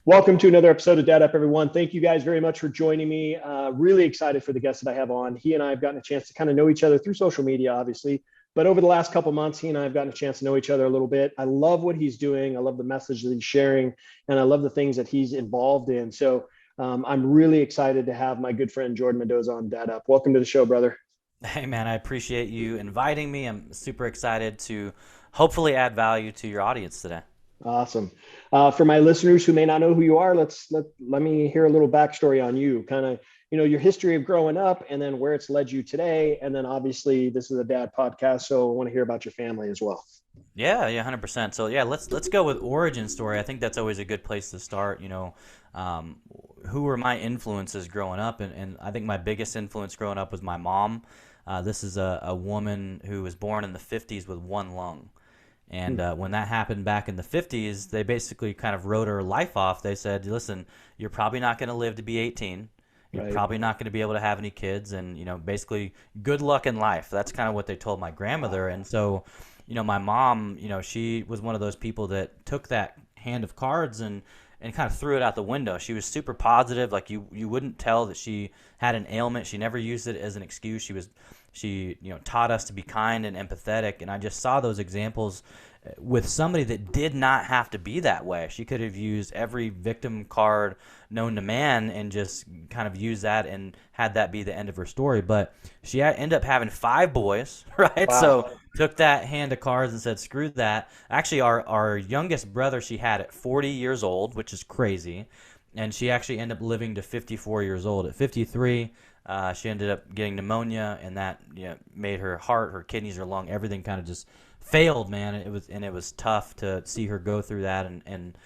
Welcome to another episode of Dad Up, everyone. Thank you guys very much for joining me. Really excited for the guest that I have on. He and I have gotten a chance to kind of know each other through social media, obviously. But over the last couple months, he and I have gotten a chance to know each other a little bit. I love what he's doing. I love the message that he's sharing, and I love the things that he's involved in. So I'm really excited to have my good friend Jordan Mendoza on Dad Up. Welcome to the show, brother. Hey man, I appreciate you inviting me. I'm super excited to hopefully add value to your audience today. Awesome. For my listeners who may not know who you are, let me hear a little backstory on you. Kind of, your history of growing up, and then where it's led you today. And then obviously, this is a dad podcast, so I want to hear about your family as well. Yeah, 100%. So yeah, let's go with origin story. I think that's always a good place to start. Um, who were my influences growing up, and I think my biggest influence growing up was my mom. This is a woman who was born in the 50s with one lung. And Hmm. when that happened back in the 50s, they basically kind of wrote her life off. They said, listen, you're probably not going to live to be 18. You're Right. probably not going to be able to have any kids. And, basically, good luck in life. That's kind of what they told my grandmother. Wow. And so, my mom, she was one of those people that took that hand of cards and kind of threw it out the window. She was super positive. Like you wouldn't tell that she had an ailment. She never used it as an excuse. She taught us to be kind and empathetic. And I just saw those examples with somebody that did not have to be that way. She could have used every victim card known to man and just kind of used that and had that be the end of her story. But she ended up having five boys, right? So Wow. took that hand of cards and said, screw that. Actually, our youngest brother she had at 40 years old, which is crazy. And she actually ended up living to 54 years old. At 53, she ended up getting pneumonia, and that made her heart, her kidneys, her lung, everything kind of just failed, man. It was tough to see her go through that, and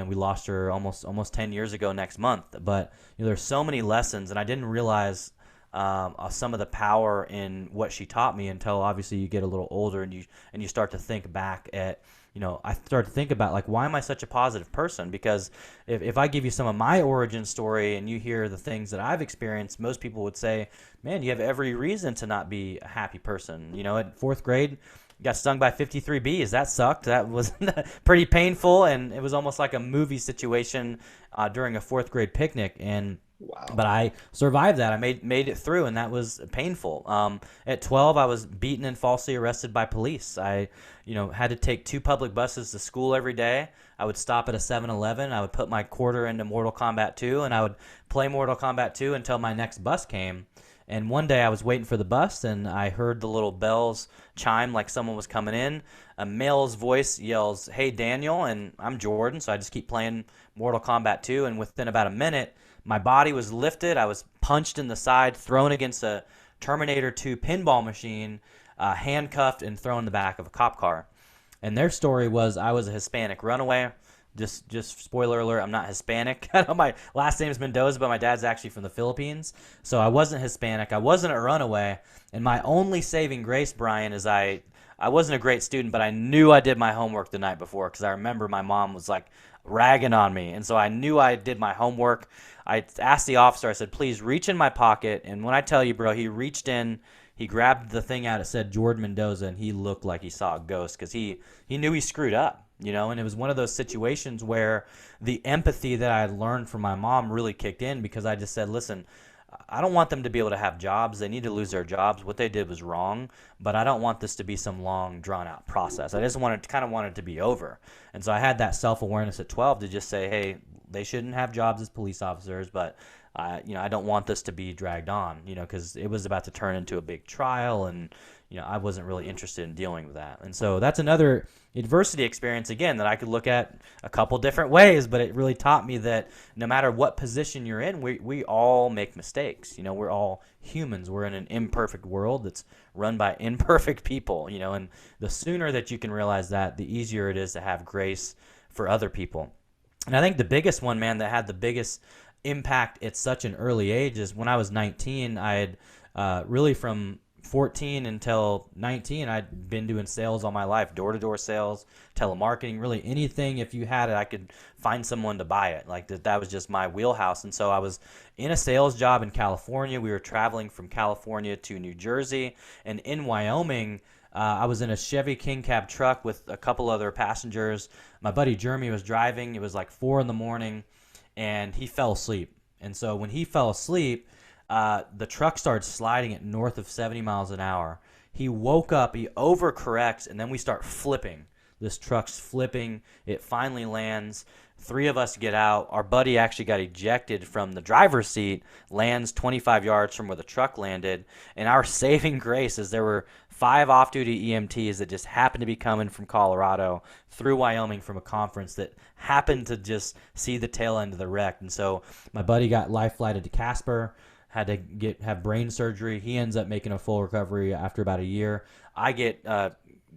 we lost her almost 10 years ago next month. But there's so many lessons, and I didn't realize some of the power in what she taught me until obviously you get a little older and you start to think back at I start to think about, like, why am I such a positive person? Because if I give you some of my origin story and you hear the things that I've experienced, most people would say, man, you have every reason to not be a happy person. At fourth grade, got stung by 53 bees. That sucked. That was pretty painful, and it was almost like a movie situation during a fourth grade picnic. But Wow. I survived that. I made it through, and that was painful. At 12, I was beaten and falsely arrested by police. I had to take two public buses to school every day. I would stop at a 7-Eleven. I would put my quarter into Mortal Kombat 2, and I would play Mortal Kombat 2 until my next bus came. And one day I was waiting for the bus, and I heard the little bells chime like someone was coming in. A male's voice yells, "Hey, Daniel," and I'm Jordan, so I just keep playing Mortal Kombat 2, and within about a minute, my body was lifted. I was punched in the side, thrown against a Terminator 2 pinball machine, handcuffed, and thrown in the back of a cop car. And their story was I was a Hispanic runaway. Just spoiler alert, I'm not Hispanic. I know my last name is Mendoza, but my dad's actually from the Philippines. So I wasn't Hispanic. I wasn't a runaway. And my only saving grace, Brian, is I wasn't a great student, but I knew I did my homework the night before because I remember my mom was like ragging on me. And so I knew I did my homework. I asked the officer, I said, please reach in my pocket. And when I tell you, bro, he reached in, he grabbed the thing out, it said Jordan Mendoza, and he looked like he saw a ghost because he knew he screwed up, and it was one of those situations where the empathy that I had learned from my mom really kicked in because I just said, listen, I don't want them to be able to have jobs. They need to lose their jobs. What they did was wrong, but I don't want this to be some long, drawn-out process. I just wanted it to be over. And so I had that self-awareness at 12 to just say, hey, they shouldn't have jobs as police officers, but I don't want this to be dragged on, because it was about to turn into a big trial, and I wasn't really interested in dealing with that. And so that's another adversity experience again that I could look at a couple different ways, but it really taught me that no matter what position you're in, we all make mistakes. We're all humans. We're in an imperfect world that's run by imperfect people, and the sooner that you can realize that, the easier it is to have grace for other people. And I think the biggest one, man, that had the biggest impact at such an early age is when I was 19. I had really from 14 until 19, I'd been doing sales all my life, door-to-door sales, telemarketing, really anything. If you had it, I could find someone to buy it. Like that was just my wheelhouse. And so I was in a sales job in California. We were traveling from California to New Jersey, and in Wyoming, I was in a Chevy King Cab truck with a couple other passengers. My buddy Jeremy was driving. It was like 4 in the morning, and he fell asleep. And so when he fell asleep, the truck started sliding at north of 70 miles an hour. He woke up, he overcorrects, and then we start flipping. This truck's flipping. It finally lands. Three of us get out. Our buddy actually got ejected from the driver's seat, lands 25 yards from where the truck landed. And our saving grace is there were 5 off-duty EMTs that just happened to be coming from Colorado through Wyoming from a conference that happened to just see the tail end of the wreck. And so my buddy got life flighted to Casper, had to have brain surgery. He ends up making a full recovery after about a year. I get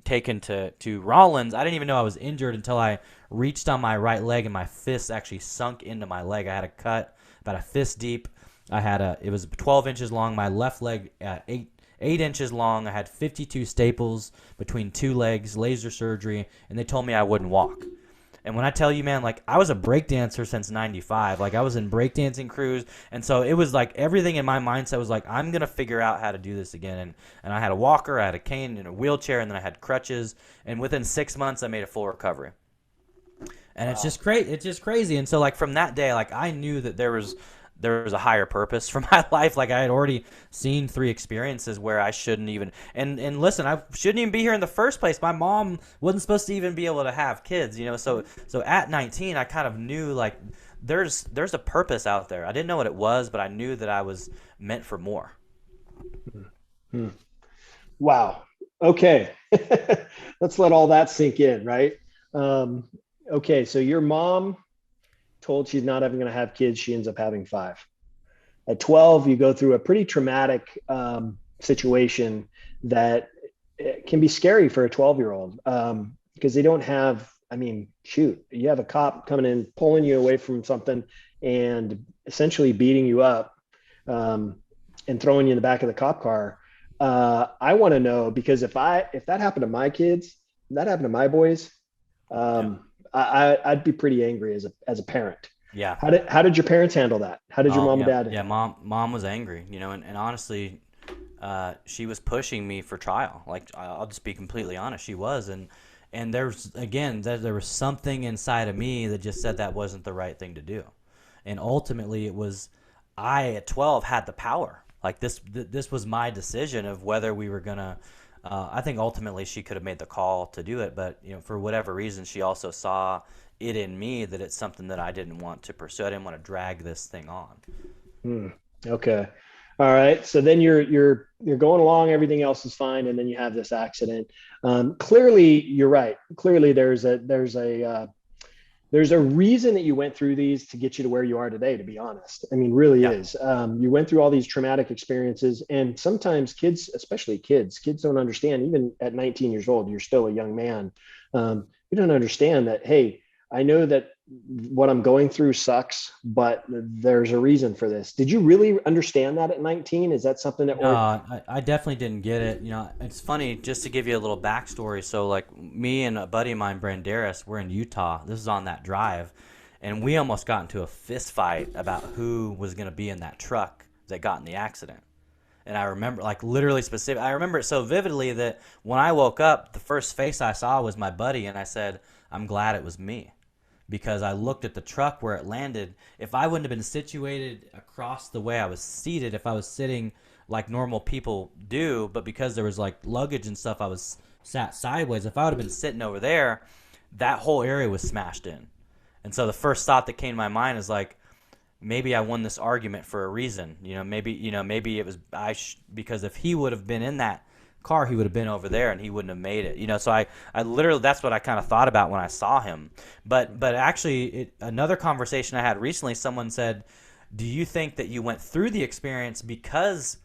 taken to Rollins. I didn't even know I was injured until I reached on my right leg and my fist actually sunk into my leg. I had a cut about a fist deep. It was 12 inches long. My left leg 8 inches long. I had 52 staples between 2 legs, laser surgery, and they told me I wouldn't walk. And when I tell you, man, like I was a breakdancer since '95. Like I was in breakdancing crews. And so it was like everything in my mindset was like, I'm going to figure out how to do this again. And I had a walker, I had a cane and a wheelchair, and then I had crutches. And within 6 months, I made a full recovery. And It's just great. It's just crazy. And so like from that day, like I knew that there was a higher purpose for my life. Like I had already seen 3 experiences where I shouldn't even, and listen, I shouldn't even be here in the first place. My mom wasn't supposed to even be able to have kids, So at 19, I kind of knew like there's a purpose out there. I didn't know what it was, but I knew that I was meant for more. Hmm. Wow. Okay. Let's let all that sink in, right? Okay. So your mom told she's not even going to have kids. She ends up having 5. At 12, you go through a pretty traumatic situation that can be scary for a 12-year-old because they don't have, I mean, shoot, you have a cop coming in, pulling you away from something and essentially beating you up and throwing you in the back of the cop car. I want to know, because if that happened to my kids, if that happened to my boys, I'd be pretty angry as a parent. Yeah. How did your parents handle that? How did your mom and dad? Yeah, mom was angry, and honestly, she was pushing me for trial. Like I'll just be completely honest, she was, and there was something inside of me that just said that wasn't the right thing to do, and ultimately it was I at 12 had the power. Like this was my decision of whether we were gonna. I think ultimately she could have made the call to do it, but for whatever reason, she also saw it in me that it's something that I didn't want to pursue. I didn't want to drag this thing on. Okay. All right. So then you're going along, everything else is fine, and then you have this accident. Clearly, you're right. Clearly, there's a reason that you went through these to get you to where you are today, to be honest. I mean, really is. You went through all these traumatic experiences, and sometimes kids, especially kids don't understand. Even at 19 years old, you're still a young man. You don't understand that, hey, I know that what I'm going through sucks, but there's a reason for this. Did you really understand that at 19? Is that something that? I definitely didn't get it. It's funny, just to give you a little backstory. So like me and a buddy of mine, Branderis, we're in Utah. This is on that drive, and we almost got into a fist fight about who was going to be in that truck that got in the accident. And I remember, like literally specific. I remember it so vividly that when I woke up, the first face I saw was my buddy, and I said, "I'm glad it was me." Because I looked at the truck where it landed. If I wouldn't have been situated across the way I was seated, if I was sitting like normal people do, but because there was like luggage and stuff, I was sat sideways. If I would have been sitting over there, that whole area was smashed in. And so the first thought that came to my mind is like, maybe I won this argument for a reason. Maybe it was because if he would have been in that car, he would have been over there and he wouldn't have made it. So I literally, that's what I kind of thought about when I saw him. But actually, another conversation I had recently, someone said, do you think that you went through the experience because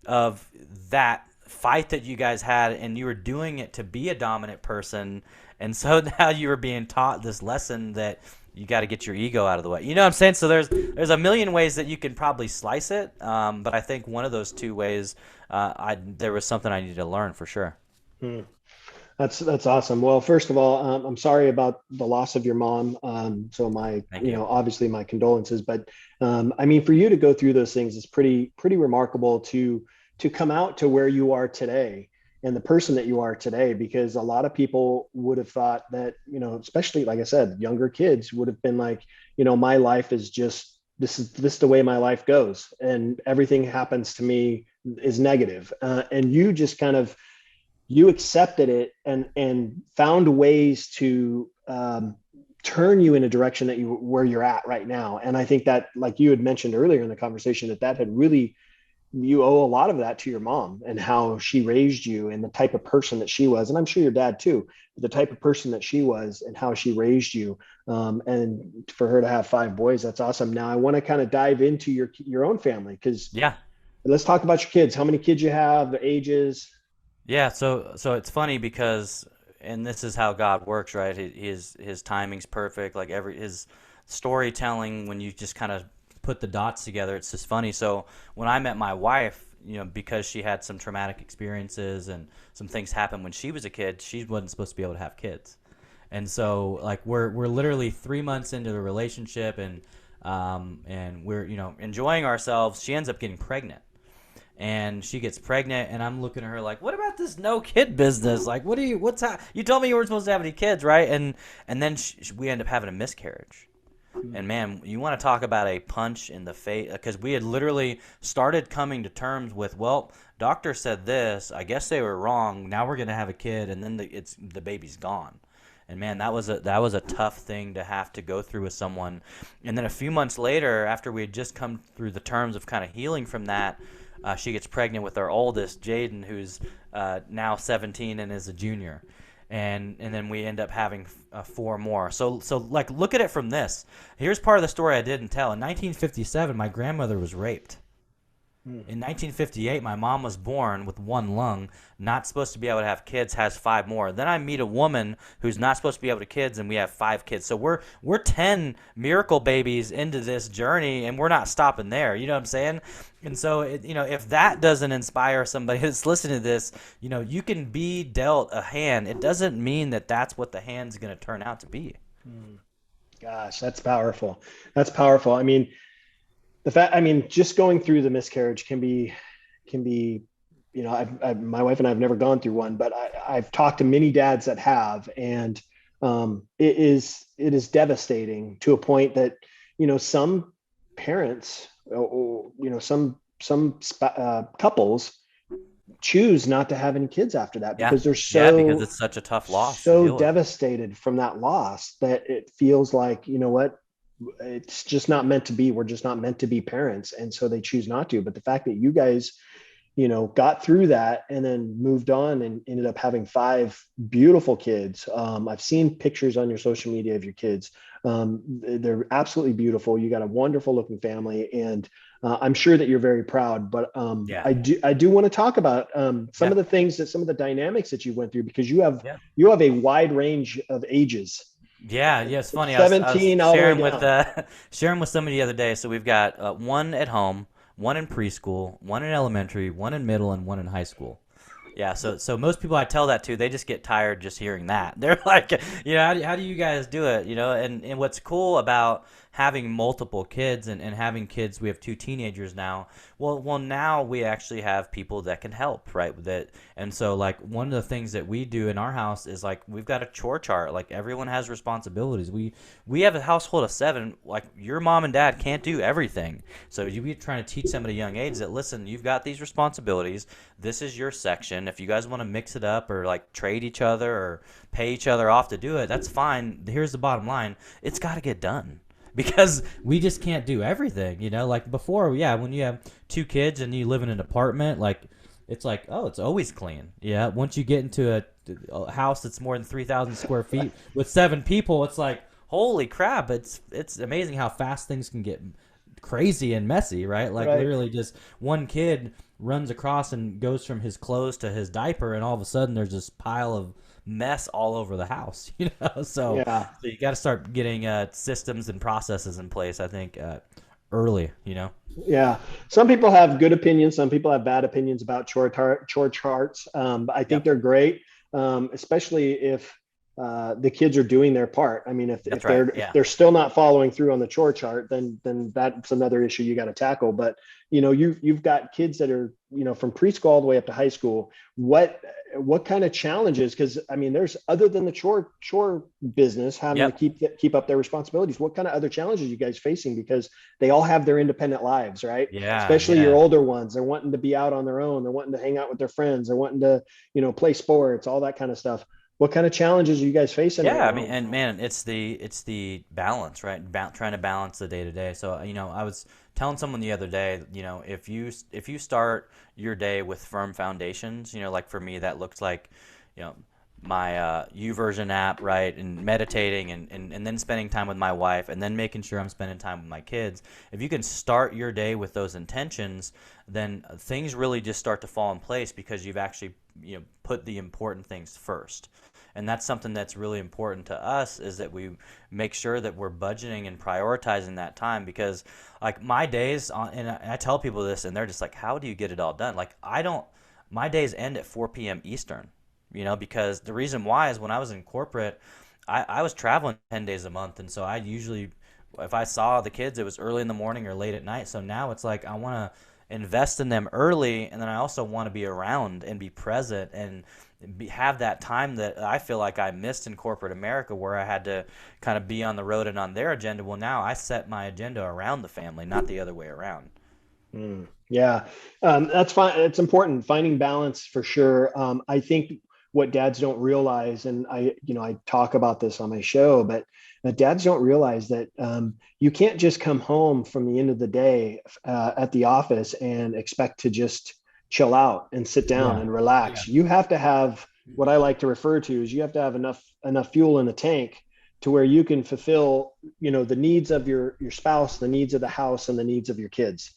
of that fight that you guys had, and you were doing it to be a dominant person, and so now you were being taught this lesson that you got to get your ego out of the way? You know what I'm saying? So there's a million ways that you can probably slice it, but I think one of those 2 ways, there was something I needed to learn for sure. That's awesome. Well, first of all, I'm sorry about the loss of your mom. So obviously my condolences, but I mean, for you to go through those things is pretty remarkable to come out to where you are today. and the person that you are today, because a lot of people would have thought that, especially like I said, younger kids would have been like, my life is just, this is the way my life goes, and everything happens to me is negative. And you just kind of, you accepted it and found ways to turn you in a direction that you where you're at right now. And I think that, like you had mentioned earlier in the conversation, that had really, you owe a lot of that to your mom and how she raised you and the type of person that she was. And I'm sure your dad too, but the type of person that she was and how she raised you. And for her to have 5 boys, that's awesome. Now I want to kind of dive into your own family, because Yeah. let's talk about your kids. How many kids you have, the ages? Yeah, so it's funny because, and this is how God works, right? His timing's perfect. Like every his storytelling, when you just kind of put the dots together, it's just funny. So when I met my wife, because she had some traumatic experiences and some things happened when she was a kid, she wasn't supposed to be able to have kids. And so like we're literally 3 months into the relationship, and we're enjoying ourselves. She ends up getting pregnant, and she gets pregnant, and I'm looking at her like, what about this no kid business? Like, you told me you weren't supposed to have any kids, right? And then we end up having a miscarriage. And man, you want to talk about a punch in the face, because we had literally started coming to terms with, well, doctor said this, I guess they were wrong. Now we're going to have a kid, and then the baby's gone. And man, that was a tough thing to have to go through with someone. And then a few months later, after we had just come through the terms of kind of healing from that, she gets pregnant with our oldest, Jaden, who's now 17 and is a junior. And then we end up having 4 more. So like, look at it from this. Here's part of the story I didn't tell. In 1957, my grandmother was raped. In 1958, my mom was born with 1 lung, not supposed to be able to have kids, has 5 more. Then I meet a woman who's not supposed to be able to have kids, and we have 5 kids. So we're 10 miracle babies into this journey, and we're not stopping there. You know what I'm saying? And so, if that doesn't inspire somebody that's listening to this, you can be dealt a hand. It doesn't mean that that's what the hand's going to turn out to be. Gosh, that's powerful. That's powerful. I mean, just going through the miscarriage can be, my wife and I have never gone through one, but I've talked to many dads that have, and it is devastating to a point that, some parents, or, some couples choose not to have any kids after that, Yeah, because they're yeah, because so it's such a tough loss to so deal with. devastated from that loss that it feels like, what, it's just not meant to be. We're just not meant to be parents. And so they choose not to. But the fact that you guys, got through that and then moved on and ended up having 5 beautiful kids. I've seen pictures on your social media of your kids. They're absolutely beautiful. You got a wonderful looking family, and I'm sure that you're very proud. But Yeah, I do want to talk about some yeah, of the things, that some of the dynamics that you went through, because you have yeah. you have a wide range of ages, Yeah, yeah, it's funny. I was 17 all the way sharing with down. sharing with somebody the other day. So we've got one at home, one in preschool, one in elementary, one in middle, and one in high school. Yeah, so most people I tell that to, they just get tired just hearing that. They're like, how do you guys do it? And what's cool about having multiple kids and having kids, we have 2 teenagers now. Well, now we actually have people that can help, right? With it. And so like one of the things that we do in our house is like we've got a chore chart. Like everyone has responsibilities. We have a household of 7. Like your mom and dad can't do everything. So you be trying to teach them at a young age that, listen, you've got these responsibilities. This is your section. If you guys want to mix it up or like trade each other or pay each other off to do it, that's fine. Here's the bottom line. It's got to get done. Because we just can't do everything, like before, yeah, when you have 2 kids and you live in an apartment, like it's like, oh, it's always clean. Yeah, once you get into a house that's more than 3,000 square feet with 7 people, it's like, holy crap, it's amazing how fast things can get crazy and messy, right? Like Right. literally just one kid runs across and goes from his clothes to his diaper, and all of a sudden there's this pile of mess all over the house, so Yeah. you got to start getting systems and processes in place, I think, early. Yeah. Some people have good opinions. Some people have bad opinions about chore charts. But I think Yep. they're great, especially if the kids are doing their part. I mean, That's if right. if Yeah. they're still not following through on the chore chart, then that's another issue you got to tackle. But you've got kids that are from preschool all the way up to high school. What kind of challenges? Because I mean, there's other than the chore business having to Yep. keep up their responsibilities. What kind of other challenges are you guys facing? Because they all have their independent lives, right? Yeah. Especially your Yeah. older ones. They're wanting to be out on their own. They're wanting to hang out with their friends. They're wanting to play sports, all that kind of stuff. What kind of challenges are you guys facing right Yeah, I mean, now? and man, it's the balance, right? Trying to balance the day to day. So, I was telling someone the other day, if you start your day with firm foundations, like for me, that looks like, you know, my version app, right, and meditating, and then spending time with my wife, and then making sure I'm spending time with my kids. If you can start your day with those intentions, then things really just start to fall in place because you've actually put the important things first. And that's something that's really important to us, is that we make sure that we're budgeting and prioritizing that time. Because like my days and I tell people this and they're just like, how do you get it all done? Like, I don't, my days end at 4 p.m. Eastern, because the reason why is when I was in corporate, I was traveling 10 days a month. And so I usually, if I saw the kids, it was early in the morning or late at night. So now it's like I want to invest in them early, and then I also want to be around and be present and have that time that I feel like I missed in corporate America, where I had to kind of be on the road and on their agenda. Well, now I set my agenda around the family, not the other way around. Yeah, that's fine. It's important finding balance for sure. I think what dads don't realize, and I talk about this on my show, but dads don't realize that you can't just come home from the end of the day at the office and expect to just chill out and sit down Yeah. and Yeah. relax. You have to have what I like to refer to is you have to have enough fuel in the tank to where you can fulfill the needs of your spouse, the needs of the house, and the needs of your kids,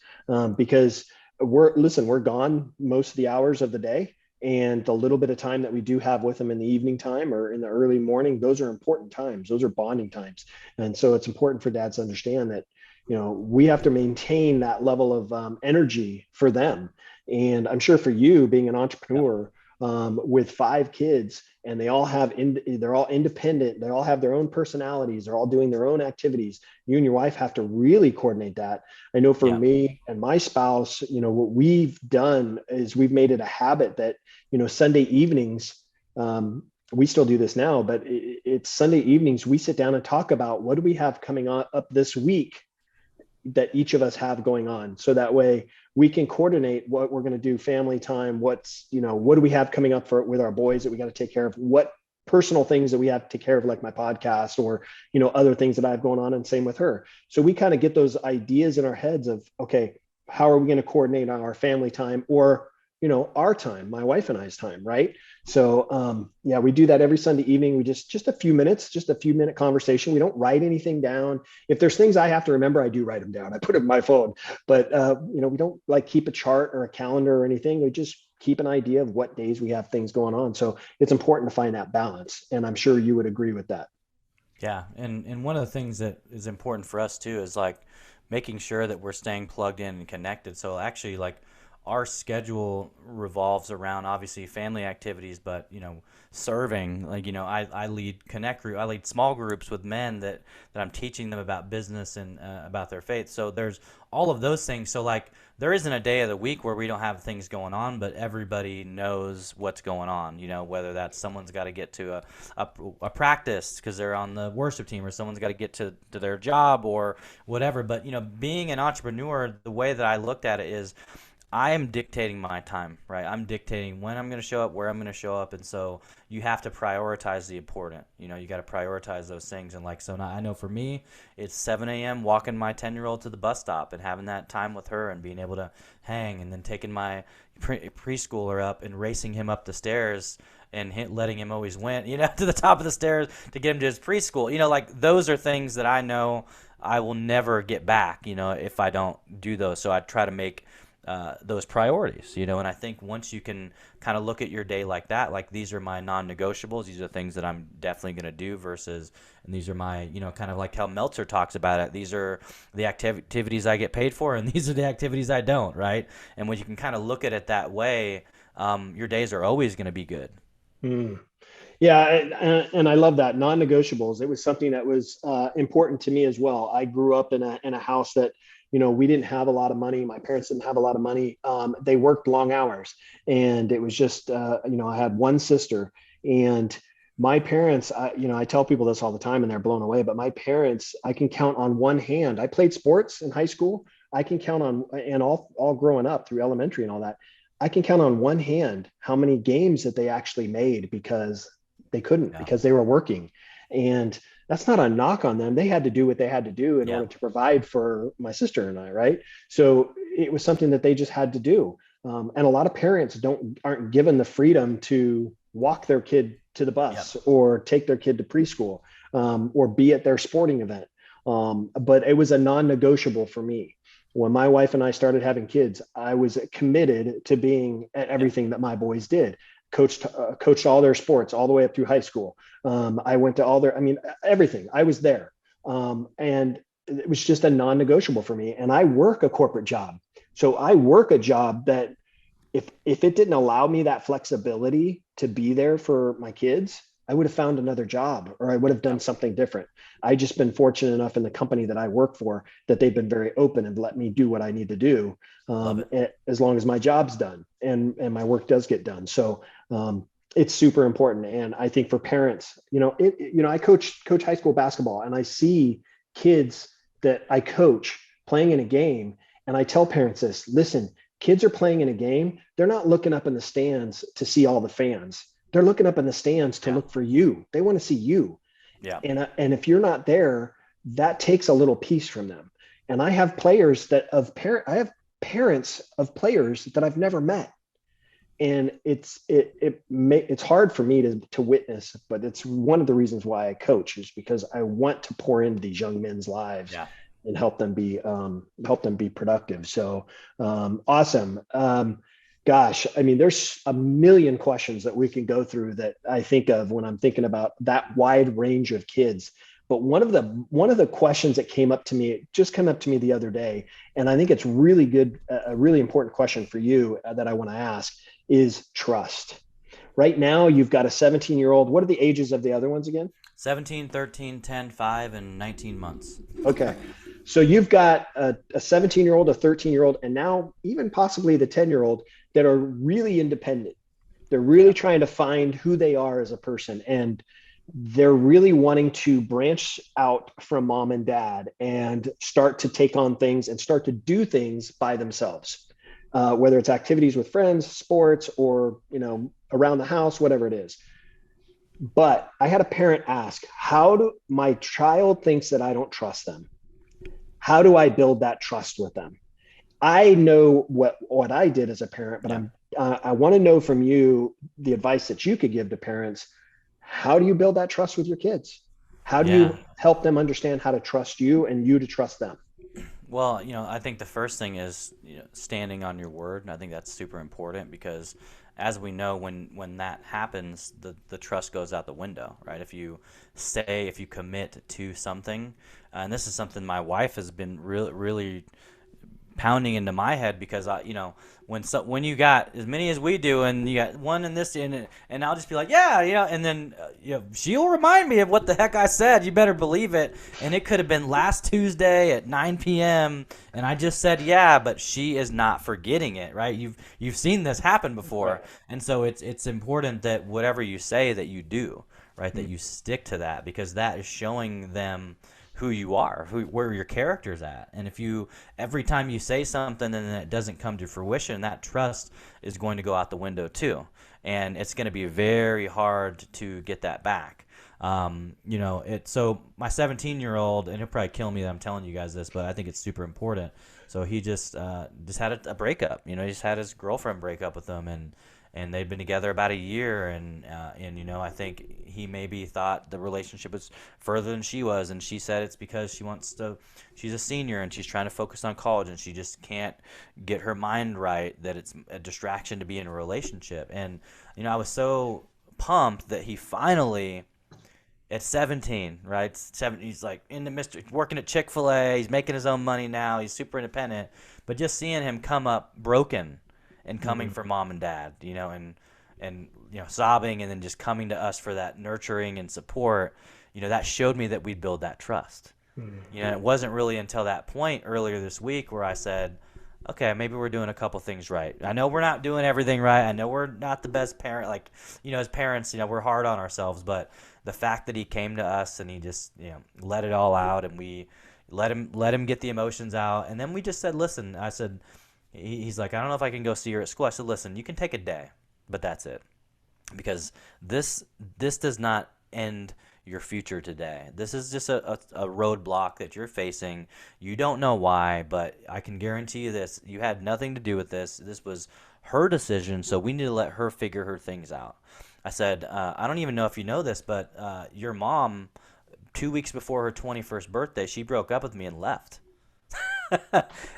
because we're gone most of the hours of the day, and the little bit of time that we do have with them in the evening time or in the early morning, those are important times. Those are bonding times. And so it's important for dads to understand that we have to maintain that level of energy for them. And I'm sure for you, being an Yep. entrepreneur, with 5 kids, and they're all independent, they all have their own personalities, they're all doing their own activities. You and your wife have to really coordinate that. I know for Yep. me and my spouse, what we've done is we've made it a habit that Sunday evenings, we still do this now, but it's Sunday evenings, we sit down and talk about what do we have coming up this week that each of us have going on, so that way we can coordinate what we're going to do, family time, what do we have coming up with our boys that we got to take care of, what personal things that we have to take care of, like my podcast, or other things that I have going on, and same with her. So we kind of get those ideas in our heads of, okay, how are we going to coordinate on our family time, or our time, my wife and I's time, right? So yeah, we do that every Sunday evening. We just a few minutes, just a few minute conversation. We don't write anything down. If there's things I have to remember, I do write them down. I put them in my phone. But we don't like keep a chart or a calendar or anything. We just keep an idea of what days we have things going on. So it's important to find that balance, and I'm sure you would agree with that. Yeah, and one of the things that is important for us too is like making sure that we're staying plugged in and connected. So actually, like our schedule revolves around obviously family activities, but serving. Like I lead connect group, I lead small groups with men that I'm teaching them about business and about their faith. So there's all of those things. So like there isn't a day of the week where we don't have things going on, but everybody knows what's going on. Whether that's someone's got to get to a practice because they're on the worship team, or someone's got to get to their job or whatever. But being an entrepreneur, the way that I looked at it is I am dictating my time, right? I'm dictating when I'm going to show up, where I'm going to show up, and so you have to prioritize the important. You got to prioritize those things, and like so now I know for me, it's 7 a.m. walking my 10-year-old to the bus stop and having that time with her and being able to hang, and then taking my preschooler up and racing him up the stairs and letting him always win, to the top of the stairs to get him to his preschool. Like those are things that I know I will never get back, if I don't do those. So I try to make those priorities, and I think once you can kind of look at your day like that, like these are my non-negotiables, these are things that I'm definitely going to do versus, and these are my, kind of like how Meltzer talks about it, these are the activities I get paid for, and these are the activities I don't, right? And when you can kind of look at it that way, your days are always going to be good. Mm. Yeah, and I love that non-negotiables. It was something that was important to me as well. I grew up in a house that, we didn't have a lot of money. My parents didn't have a lot of money. They worked long hours, and it was just I had one sister, and my parents. I tell people this all the time, and they're blown away. But my parents, I can count on one hand. I played sports in high school. I can count on, and all growing up through elementary and all that. I can count on one hand how many games that they actually made because they couldn't, Yeah. because they were working. And that's not a knock on them. They had to do what they had to do in Yeah. order to provide for my sister and I, right? So it was something that they just had to do. And a lot of parents aren't given the freedom to walk their kid to the Yep. bus or take their kid to preschool, or be at their sporting event. But it was a non-negotiable for me. When my wife and I started having kids, I was committed to being at Yep. everything that my boys did. Coached all their sports all the way up through high school. I went to everything. I was there, and it was just a non-negotiable for me. And I work a corporate job, so I work a job that if it didn't allow me that flexibility to be there for my kids, I would have found another job or I would have done Yep. something different. I just been fortunate enough in the company that I work for that they've been very open and let me do what I need to do, Love it. as long as my job's done and my work does get done. So it's super important. And I think for parents, I coach high school basketball, and I see kids that I coach playing in a game, and I tell parents this: listen, kids are playing in a game. They're not looking up in the stands to see all the fans. They're looking up in the stands to Yeah. look for you. They want to see you. Yeah. And if you're not there, that takes a little piece from them. And I have I have parents of players that I've never met. And it's hard for me to witness, but it's one of the reasons why I coach, is because I want to pour into these young men's lives Yeah. and help them be productive. So awesome. Gosh, I mean, there's a million questions that we can go through that I think of when I'm thinking about that wide range of kids. But one of the questions that came up to me, it just came up to me the other day, and I think it's really good, a really important question for you that I want to ask is trust. Right now, you've got a 17-year-old. What are the ages of the other ones again? 17, 13, 10, 5, and 19 months. Okay. So you've got a 17-year-old, a 13-year-old, and now even possibly the 10-year-old that are really independent. They're really Yeah. trying to find who they are as a person. And they're really wanting to branch out from mom and dad and start to take on things and start to do things by themselves, whether it's activities with friends, sports, or, around the house, whatever it is. But I had a parent ask, how do my child thinks that I don't trust them? How do I build that trust with them? I know what I did as a parent, but Yeah. I want to know from you the advice that you could give to parents. How do you build that trust with your kids? How do Yeah. you help them understand how to trust you and you to trust them? Well, I think the first thing is standing on your word, and I think that's super important because, as we know, when that happens, the trust goes out the window, right? If you commit to something, and this is something my wife has been really pounding into my head because when you got as many as we do and you got one in this and I'll just be like, yeah, and then she'll remind me of what the heck I said. You better believe it. And it could have been last Tuesday at 9 p.m. and I just said yeah, but she is not forgetting it, right? You've seen this happen before. Right. And so it's important that whatever you say that you do, right? That you stick to that, because that is showing them who you are, where your character's at. And if every time you say something and then it doesn't come to fruition, that trust is going to go out the window too. And it's going to be very hard to get that back. So my 17-year-old, and he'll probably kill me that I'm telling you guys this, but I think it's super important. So he just had a breakup. He just had his girlfriend break up with him, and they've been together about a year, and I think he maybe thought the relationship was further than she was, and she said it's because she's a senior and she's trying to focus on college, and she just can't get her mind right that it's a distraction to be in a relationship. And I was so pumped that he finally, at 17, right? He's like working at Chick-fil-A. He's making his own money now. He's super independent. But just seeing him come up broken and coming from mom and dad, and sobbing, and then just coming to us for that nurturing and support, that showed me that we'd build that trust. It wasn't really until that point earlier this week where I said, okay, maybe we're doing a couple things right. I know we're not doing everything right. I know we're not the best parent. Like, as parents, we're hard on ourselves. But the fact that he came to us and he just, let it all out, and we let him get the emotions out. And then we just said, listen, I said, he's like, I don't know if I can go see her at school. I said, listen, you can take a day, but that's it. Because this does not end your future today. This is just a roadblock that you're facing. You don't know why, but I can guarantee you this. You had nothing to do with this. This was her decision, so we need to let her figure her things out. I said, I don't even know if you know this, but your mom, 2 weeks before her 21st birthday, she broke up with me and left.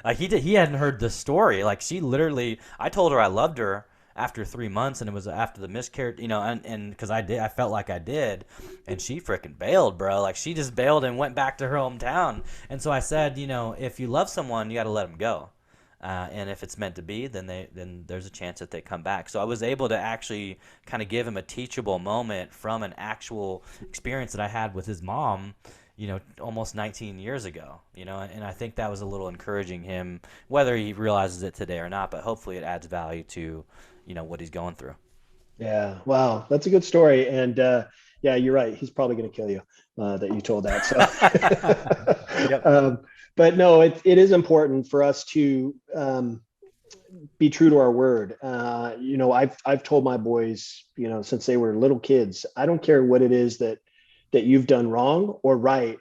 Like he hadn't heard the story. Like she literally, I told her I loved her after 3 months, and it was after the miscarriage, and because I felt like I did, and she freaking bailed, bro. Like she just bailed and went back to her hometown. And so I said, if you love someone, you got to let them go, and if it's meant to be, then there's a chance that they come back. So I was able to actually kind of give him a teachable moment from an actual experience that I had with his mom, almost 19 years ago, and I think that was a little encouraging him, whether he realizes it today or not, but hopefully it adds value to what he's going through. Yeah. Wow. That's a good story. And yeah, you're right. He's probably going to kill you that you told that. So, Yep. but no, it is important for us to be true to our word. I've told my boys, since they were little kids, I don't care what it is that you've done wrong or right.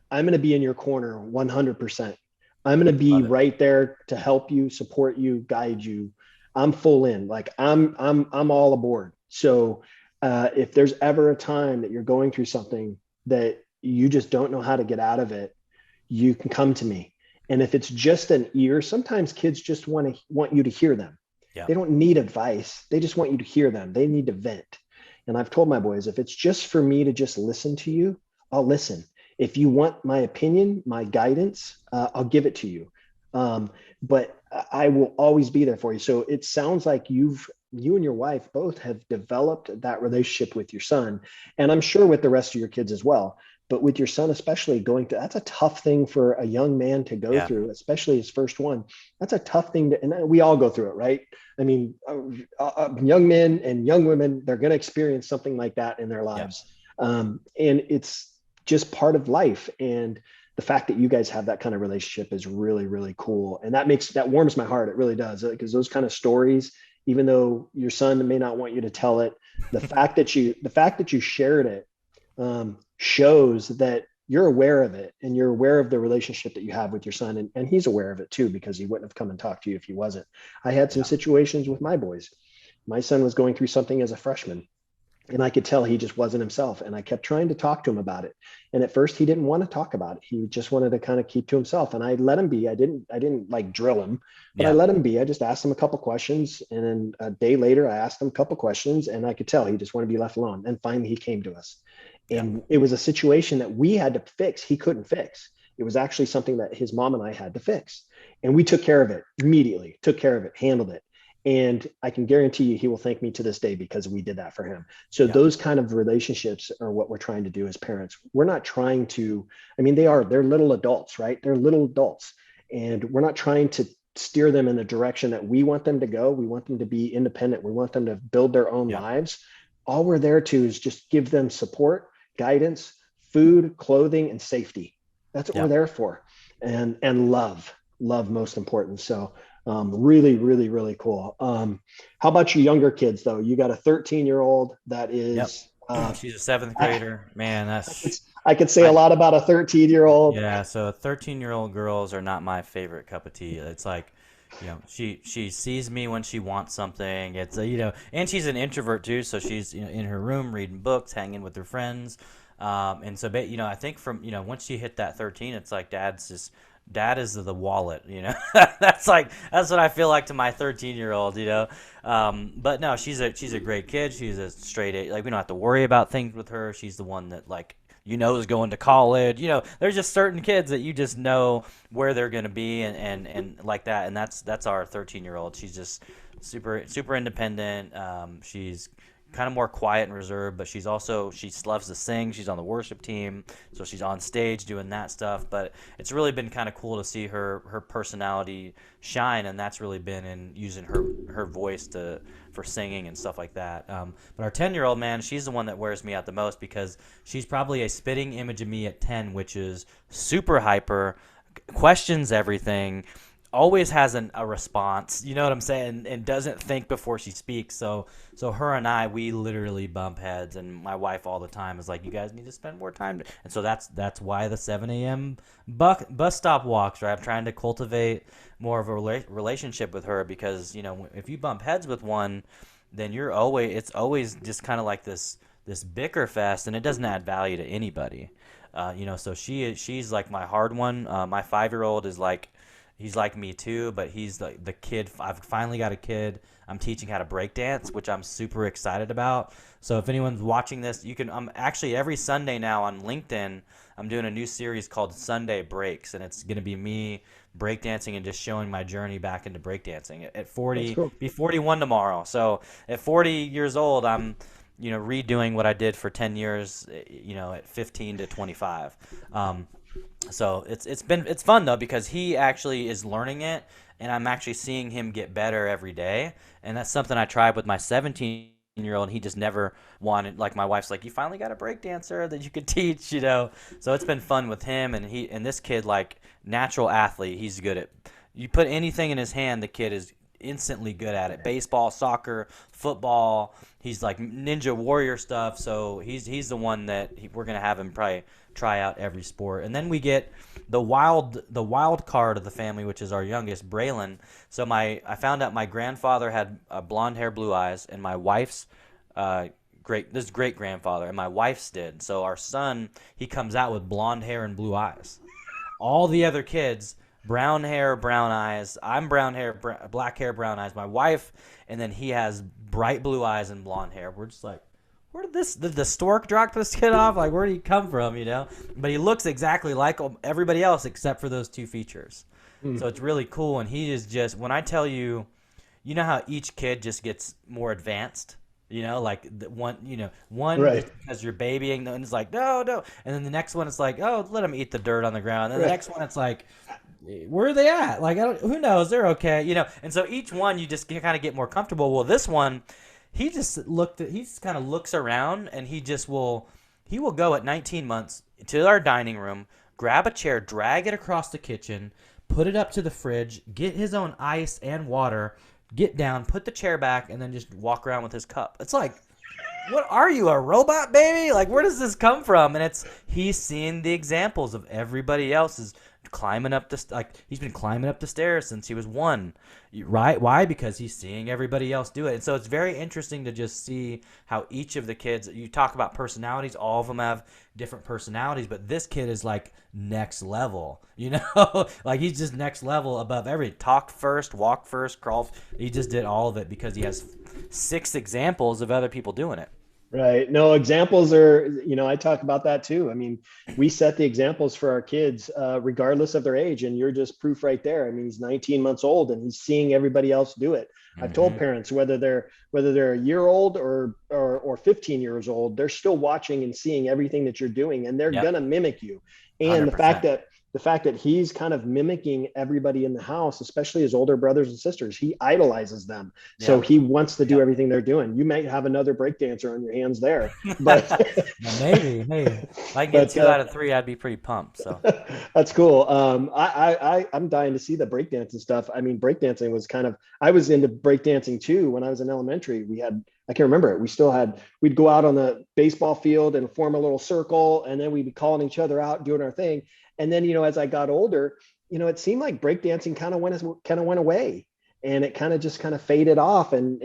I'm going to be in your corner 100%. I'm going to be Love it. right there to help you, support you, guide you. I'm full in, like I'm all aboard. So if there's ever a time that you're going through something that you just don't know how to get out of it, you can come to me. And if it's just an ear, sometimes kids just want you to hear them. Yeah. They don't need advice. They just want you to hear them. They need to vent. And I've told my boys, if it's just for me to just listen to you, I'll listen. If you want my opinion, my guidance, I'll give it to you. But I will always be there for you. So it sounds like you and your wife both have developed that relationship with your son, and I'm sure with the rest of your kids as well. But with your son, especially that's a tough thing for a young man to go through, especially his first one. That's a tough thing and we all go through it, right? I mean, young men and young women, they're going to experience something like that in their lives. And it's just part of life. And the fact that you guys have that kind of relationship is really, really cool. And that warms my heart. It really does. Because those kind of stories, even though your son may not want you to tell it, the fact that you shared it shows that you're aware of it, and you're aware of the relationship that you have with your son. And he's aware of it too, because he wouldn't have come and talked to you if he wasn't. I had some situations with my boys. My son was going through something as a freshman, and I could tell he just wasn't himself. And I kept trying to talk to him about it. And at first he didn't want to talk about it. He just wanted to kind of keep to himself. And I let him be. I didn't like drill him, but I let him be. I just asked him a couple questions. And then a day later, I asked him a couple questions, and I could tell he just wanted to be left alone. And finally he came to us. And it was a situation that we had to fix. He couldn't fix. It was actually something that his mom and I had to fix. And we took care of it immediately, handled it. And I can guarantee you he will thank me to this day because we did that for him. So those kind of relationships are what we're trying to do as parents. We're not trying to, they're little adults, right? They're little adults. And we're not trying to steer them in the direction that we want them to go. We want them to be independent. We want them to build their own lives. All we're there to is just give them support, guidance, food, clothing, and safety. That's what we're there for. And love most important. So really, really, really cool. How about your younger kids though? You got a 13-year-old that is, she's a seventh grader, man. I could say a lot about a 13-year-old. Yeah. So 13-year-old girls are not my favorite cup of tea. It's like, she sees me when she wants something. It's and she's an introvert too, so she's in her room reading books, hanging with her friends, and so I think from once she hit that 13, it's like dad is the wallet. That's what I feel like to my 13-year-old. But no, she's a great kid. She's a straight A. Like we don't have to worry about things with her. She's the one that is going to college. There's just certain kids that you just know where they're going to be, and like that. And that's our 13-year-old. She's just super super independent. She's kind of more quiet and reserved, but she loves to sing. She's on the worship team, so she's on stage doing that stuff. But it's really been kind of cool to see her personality shine, and that's really been in using her voice for singing and stuff like that. But our 10-year-old, man, she's the one that wears me out the most, because she's probably a spitting image of me at 10, which is super hyper, questions everything, always has a response, you know what I'm saying, and doesn't think before she speaks. So her and I, we literally bump heads, and my wife all the time is like, you guys need to spend more time. And so that's why the 7 a.m. bus stop walks, right? I'm trying to cultivate more of a relationship with her, because if you bump heads with one, then it's always just kind of like this bicker fest, and it doesn't add value to anybody. So she's like my hard one. My 5-year-old is like, he's like me too, but he's the kid. I've finally got a kid I'm teaching how to break dance, which I'm super excited about. So if anyone's watching this, I'm actually every Sunday now on LinkedIn, I'm doing a new series called Sunday Breaks, and it's going to be me breakdancing and just showing my journey back into breakdancing. At 40, Cool. be 41 tomorrow. So at 40 years old, I'm redoing what I did for 10 years, at 15 to 25. So it's fun though, because he actually is learning it, and I'm actually seeing him get better every day. And that's something I tried with my 17-year-old. He just never wanted, like my wife's like, you finally got a break dancer that you could teach, So it's been fun with him, and this kid, like, natural athlete. He's good at, you put anything in his hand, the kid is instantly good at it. Baseball, soccer, football. He's like ninja warrior stuff. So he's the one that we're gonna have him probably try out every sport. And then we get the wild card of the family, which is our youngest, Braylon. So I found out my grandfather had blonde hair, blue eyes, and my wife's great grandfather, and my wife's did. So our son, he comes out with blonde hair and blue eyes. All the other kids, brown hair, brown eyes. I'm brown hair, black hair, brown eyes. My wife, and then he has bright blue eyes and blonde hair. We're just like, where did the stork drop this kid off? Like, where did he come from, But he looks exactly like everybody else except for those two features. So it's really cool, and he is just, when I tell you, how each kid just gets more advanced? Like one Right. because you're babying, and it's like, no, and then the next one, it's like, oh, let them eat the dirt on the ground, and the next one, it's like, where are they at? Like, who knows? They're okay, And so each one, you just kind of get more comfortable. Well, this one, he kind of looks around, and he will go at 19 months to our dining room, grab a chair, drag it across the kitchen, put it up to the fridge, get his own ice and water, get down, put the chair back, and then just walk around with his cup. It's like, what are you, a robot, baby? Like, where does this come from? And he's seeing the examples of everybody else's climbing up he's been climbing up the stairs since he was 1, right? Why? Because he's seeing everybody else do it. And so it's very interesting to just see how each of the kids, you talk about personalities, all of them have different personalities, but this kid is like next level, like he's just next level above everything. Talk first, walk first, crawl. He just did all of it because he has 6 examples of other people doing it. Right. No, examples are, I talk about that too. I mean, we set the examples for our kids, regardless of their age. And you're just proof right there. I mean, he's 19 months old and he's seeing everybody else do it. I've told parents, whether they're a year old or 15 years old, they're still watching and seeing everything that you're doing, and they're going to mimic you. And 100%. the fact that he's kind of mimicking everybody in the house, especially his older brothers and sisters, he idolizes them. So he wants to do everything they're doing. You might have another breakdancer on your hands there, but maybe, hey, if I can get 2 out of 3, I'd be pretty pumped. So that's cool. I'm dying to see the breakdancing stuff. I mean, breakdancing was I was into breakdancing too. When I was in elementary, I can't remember it. We'd go out on the baseball field and form a little circle, and then we'd be calling each other out, doing our thing. And then, as I got older, it seemed like breakdancing kind of went away, and it kind of faded off. And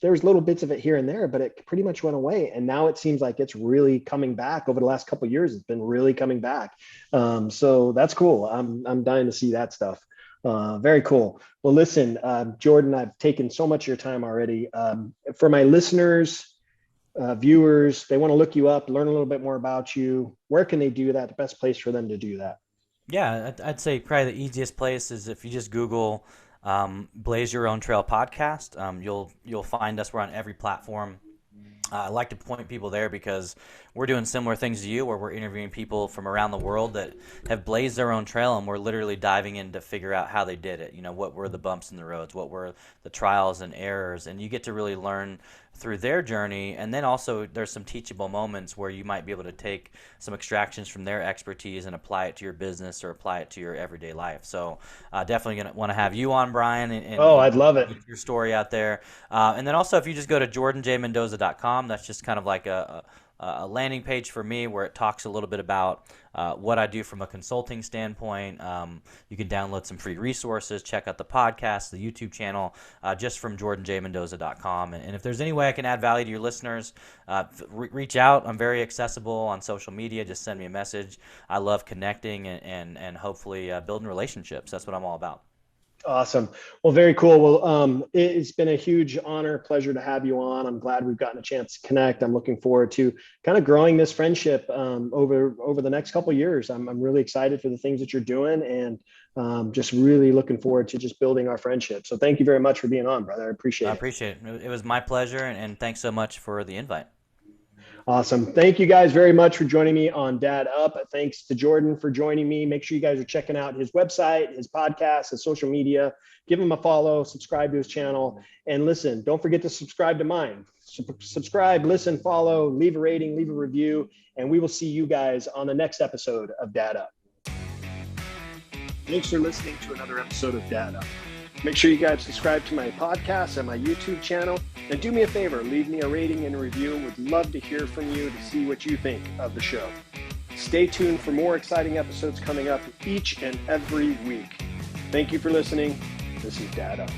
there was little bits of it here and there, but it pretty much went away. And now it seems like it's really coming back over the last couple of years. It's been really coming back. So that's cool. I'm dying to see that stuff. Very cool. Well, listen, Jordan, I've taken so much of your time already. For my listeners, viewers, they want to look you up, learn a little bit more about you, where can they do that? The best place for them to do that? Yeah, I'd say probably the easiest place is if you just Google Blaze Your Own Trail podcast. You'll find us. We're on every platform. I like to point people there because we're doing similar things to you, where we're interviewing people from around the world that have blazed their own trail, and we're literally diving in to figure out how they did it. What were the bumps in the roads, what were the trials and errors, and you get to really learn through their journey. And then also there's some teachable moments where you might be able to take some extractions from their expertise and apply it to your business or apply it to your everyday life. So definitely going to want to have you on, Bryan, Oh, and I'd love it. get your story out there. And then also if you just go to jordanjmendoza.com, that's just kind of like a landing page for me where it talks a little bit about what I do from a consulting standpoint. You can download some free resources, check out the podcast, the YouTube channel, just from jordanjmendoza.com. And if there's any way I can add value to your listeners, reach out. I'm very accessible on social media. Just send me a message. I love connecting and hopefully building relationships. That's what I'm all about. Awesome. Well, very cool. Well, it's been a huge honor, pleasure to have you on. I'm glad we've gotten a chance to connect. I'm looking forward to kind of growing this friendship over the next couple of years. I'm really excited for the things that you're doing, and just really looking forward to just building our friendship. So thank you very much for being on, brother. I appreciate it. I appreciate it. It was my pleasure, and thanks so much for the invite. Awesome. Thank you guys very much for joining me on Dad Up. Thanks to Jordan for joining me. Make sure you guys are checking out his website, his podcast, his social media. Give him a follow, subscribe to his channel, and listen, don't forget to subscribe to mine. Subscribe, listen, follow, leave a rating, leave a review, and we will see you guys on the next episode of Dad Up. Thanks for listening to another episode of Dad Up. Make sure you guys subscribe to my podcast and my YouTube channel. And do me a favor, leave me a rating and a review. Would love to hear from you to see what you think of the show. Stay tuned for more exciting episodes coming up each and every week. Thank you for listening. This is Dad Up.